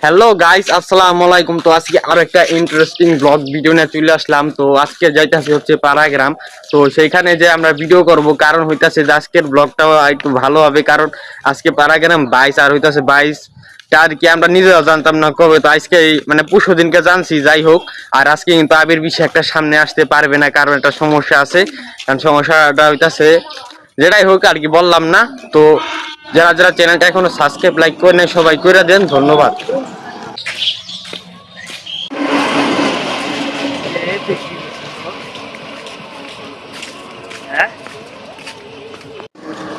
Hello guys, আসসালামু আলাইকুম। তো আজকে আরো একটা ইন্টারেস্টিং ব্লগ ভিডিও নিয়ে চলে আসলাম। তো আজকে যাইতেছি হচ্ছে পাড়াগ্রাম। তো সেইখানে যে আমরা ভিডিও করব, কারণ হইতাছে যে আজকের ব্লগটাও একটু ভালো হবে, কারণ আজকে পাড়াগ্রাম 22 আর হইতাছে 22 আর কি আমরা নিজেরাও জানতাম না কবে। তো আজকে মানে পরশু দিনকে জানছি। যাই হোক, আর আজকে কিন্তু আবির বিষয় একটা সামনে আসতে পারবে না, কারণ একটা সমস্যা আছে। কারণ সমস্যাটা হইতাছে যেটাই হোক আর কি বললাম না। তো যারা যারা চ্যানেলটা এখনো সাবস্ক্রাইব লাইক করে নেয় সবাই করে দেন, ধন্যবাদ।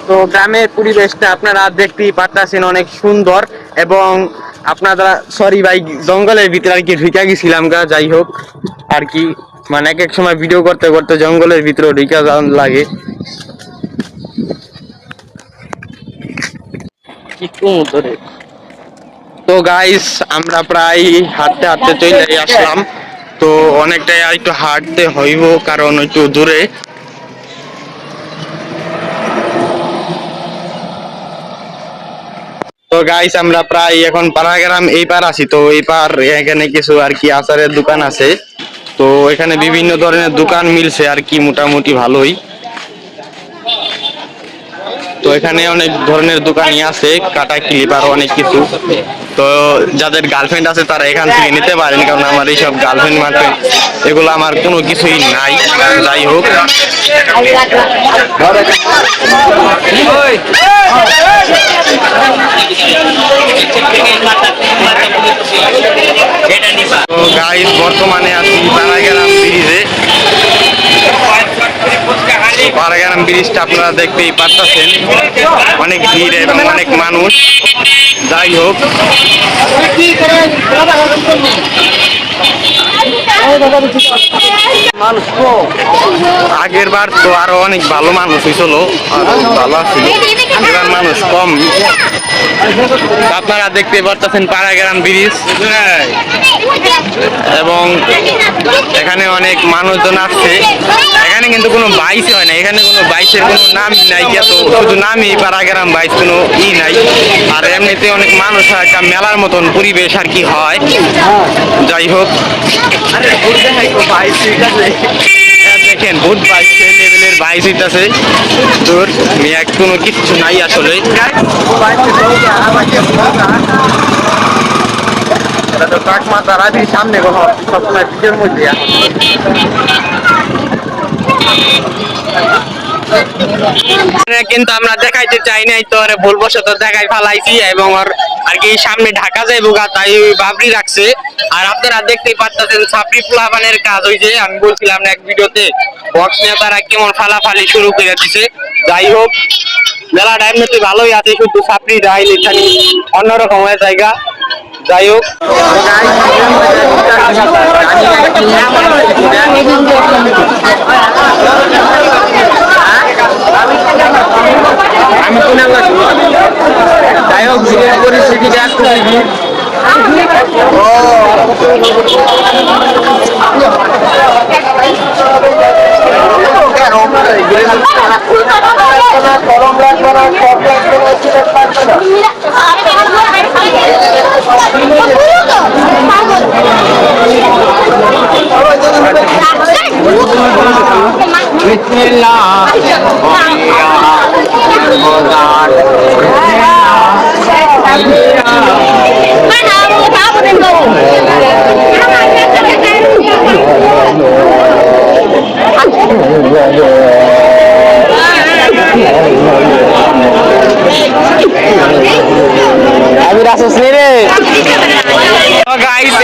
তো গ্রামের পরিবেশটা আপনারা দেখতেই পাচ্ছেন, অনেক সুন্দর। এবং আপনারা সরি ভাই, জঙ্গলের ভিতরে আর কি ঢুকে গেছিলাম গা। যাই হোক আর কি, মানে এক এক সময় ভিডিও করতে করতে জঙ্গলের ভিতরে ঢুকে লাগে। তো গাইস, আমরা প্রায় হাঁটতে হাঁটতে চলে আসলাম। তো অনেকটাই আর একটু হাঁটতে হইব, কারণ একটু দূরে। তো গাইস, আমরা প্রায় এখন পাড়াগ্রাম এই পার আছি। তো এই পার এখানে কিছু আর কি আচারের দোকান আছে। তো এখানে বিভিন্ন ধরনের দোকান মিলছে আর কি, মোটামুটি ভালোই। তো এখানে অনেক ধরনের দোকানই আছে, কাটা ক্লিপ আর অনেক কিছু। তো যাদের গার্লফ্রেন্ড আছে তারা এখান থেকে নিতে পারেন, কারণ আমার এইসব গার্লফ্রেন্ড মার্লফ্রেন্ড এগুলো আমার কোনো কিছুই নাই। যাই হোক, তো গাইস বর্তমানে আছি পাড়াগ্রাম ব্রিজে। পাড়াগ্রাম ব্রিজটা আপনারা দেখতেই পাচ্ছেন, অনেক ভিড় এবং অনেক মানুষ। যাই হোক, আগের বার তো আরো অনেক ভালো মানুষ হয়েছিল, ভালো আছিল। এবার মানুষ কম। আপনারা দেখতে পাচ্ছেন পাড়াগ্রাম ব্রিজ, এবং এখানে অনেক মানুষজন আসছে। এখানে কিন্তু কোনো বাইসই হয় না, এখানে কোনো বাইসের কোনো নামই নাই। তো শুধু নামই পাড়াগ্রাম বাইস, কোনো ই নাই। আর এমনিতে অনেক মানুষ হয়, একটা মেলার মতন পরিবেশ আর কি হয়। যাই হোক, দেখেন বহুত বাইক লেভেলের বাইক হইতেছে। তোর মেয়ে কোনো কিছু নাই আসলে। সামনে সবসময় পিঠের মধ্যে কিন্তু আমরা দেখাইতে চাই নাই, তো ভুলবশত দেখাই ফালাইছি। এবং আর কি সামনে ঢাকা যাইব গা, তাই বাবরি রাখছে। আর আপনারা দেখতেই পাচ্ছেন ছাপড়ি পোলাপানের কাজ হয়েছে। আমি বলছিলাম না এক ভিডিওতে, বক্স নিয়ে তারা কেমন ফালাফালি শুরু করে দিছে। যাই হোক, মেলাটা এমনিতে ভালোই আছে, শুধু ছাপড়ি রাইল এখানে অন্যরকম হয়ে জায়গা। যাই হোক, আমি কোন যাই হোক, পরিস্থিতিটা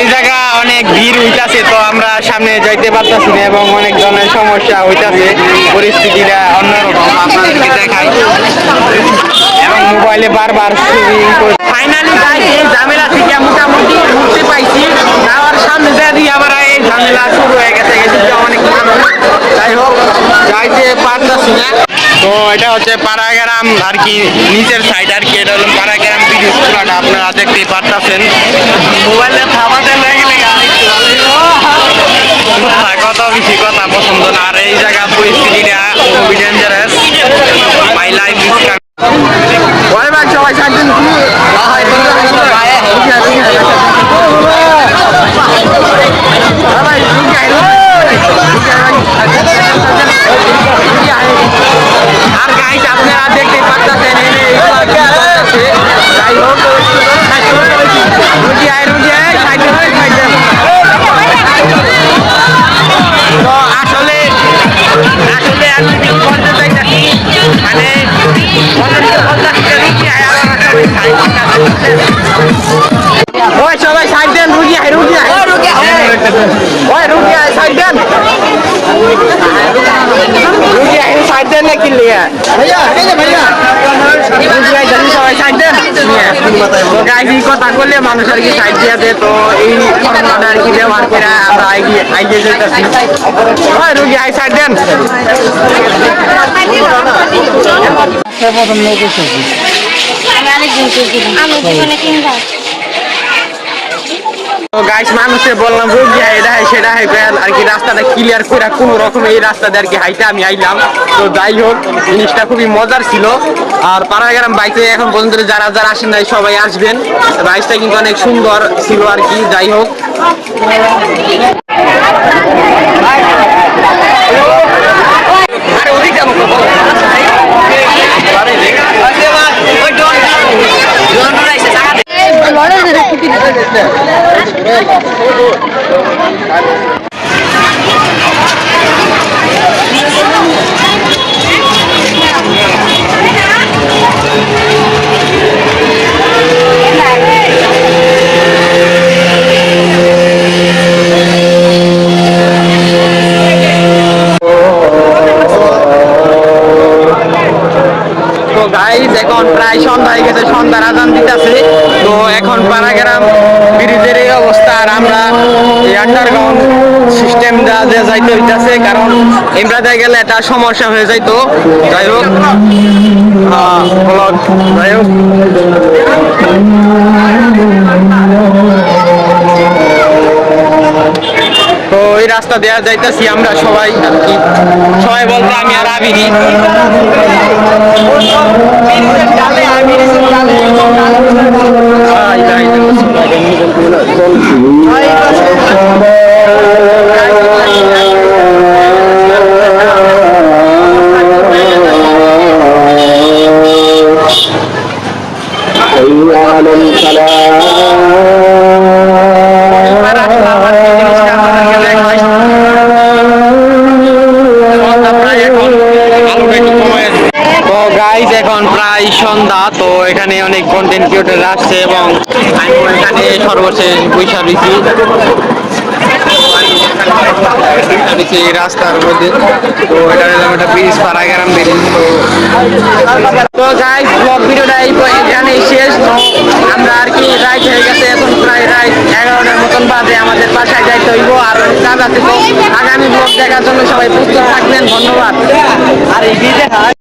এই জায়গা অনেক ভিড় হইতাছে। তো আমরা সামনে যাইতে পারতাছি না, এবং অনেক ধরনের সমস্যা হইতাছে। পরিস্থিতিটা অন্যরকম, আপনাদেরকে দেখাই। এবং মোবাইলে বারবার ফাইনালি গাইস, এই ঝামেলা থেকে মোটামুটি মুক্তি পাইছি। যাওয়ার সামনে দিয়ে আবার এই ঝামেলা শুরু হয়ে গেছে, অনেক মানুষ। যাই হোক, যাইতে পারতাছি না। তো এটা হচ্ছে পাড়াগ্রাম আর কি, নিচের সাইড আর কি। এটা হলো পাড়াগ্রাম ব্রিজ পুরাটা আপনারা দেখতেই পারতেছেন। মোবাইলে থামাতে লাগলে কত বেশি কথা পছন্দ না। আর এই জায়গা পরিস্থিতিটা খুবই ডেঞ্জারাস। মাই লাইফ ইজ ওই ভাই সবাই সাইডেন কি আর গাইস আপনারা দেখতে পাচ্ছেন যাই হোক তো আসলে আসলে আমি বলতে চাইছি মানে ওই সবাই সাইড দেন, রুগী আয় ওই রুগী আয় সাইড দেন, রুগী আয় সাইড দেন না কিনলে সবাই সাইড দেন। গাড়ি কথা করলে মানুষ আর কি সাইড দিয়ে দেয়। তো এই ফর্মুলাটা আর কি ব্যবহার করে আমরা এগিয়ে যেতেছি। ওই রুগী আয় সাইড দেন। তো গাইস মানুষে বললাম রোগী এটা সেটা আর কি রাস্তাটা ক্লিয়ার করে কোনো রকম এই রাস্তাতে আর কি হাইটে আমি আইলাম। তো যাই হোক জিনিসটা খুবই মজার ছিল। আর পাড়াগ্রাম বাইকে এখন পর্যন্ত যারা যারা আসেন নাই সবাই আসবেন। বাইকটা কিন্তু অনেক সুন্দর ছিল আর কি। যাই হোক এখন প্রায় সন্ধ্যা হয়ে গেছে, সন্ধ্যার আজান দিতেছে। তো এখন পাড়াগ্রাম ব্রিজের এই অবস্থা। আর আমরা আন্ডারগ্রাউন্ড সিস্টেম যাইতে হইতেছে, কারণ এমরাতে গেলে একটা সমস্যা হয়ে যাইতো। যাই হোক যাই হোক তো এই রাস্তা দেওয়া যাইতেছি আমরা সবাই আর কি। সবাই বলতে আমি আর আবিরি এখন প্রায় সন্ধ্যা। তো এখানে অনেক কন্টেন্ট ক্রিয়েটর আসছে এবং আমি এখানে সর্বশেষ বৈশা রয়েছি রাস্তার মধ্যে। তো এটা একটা ব্রিজ, পাড়াগ্রাম ব্রিজ। তো গাইস ব্লগ ভিডিওটা এখানেই শেষ। আমরা আর কি রাইট হয়ে গেছে, এখন প্রায় রাইট 11টার মতন বাজে। আমাদের বাসায় যাইতে হইব, আর কাজ আছে। তো আগামী ব্লগ দেখার জন্য সবাই প্রস্তুত থাকবেন। ধন্যবাদ। আর এই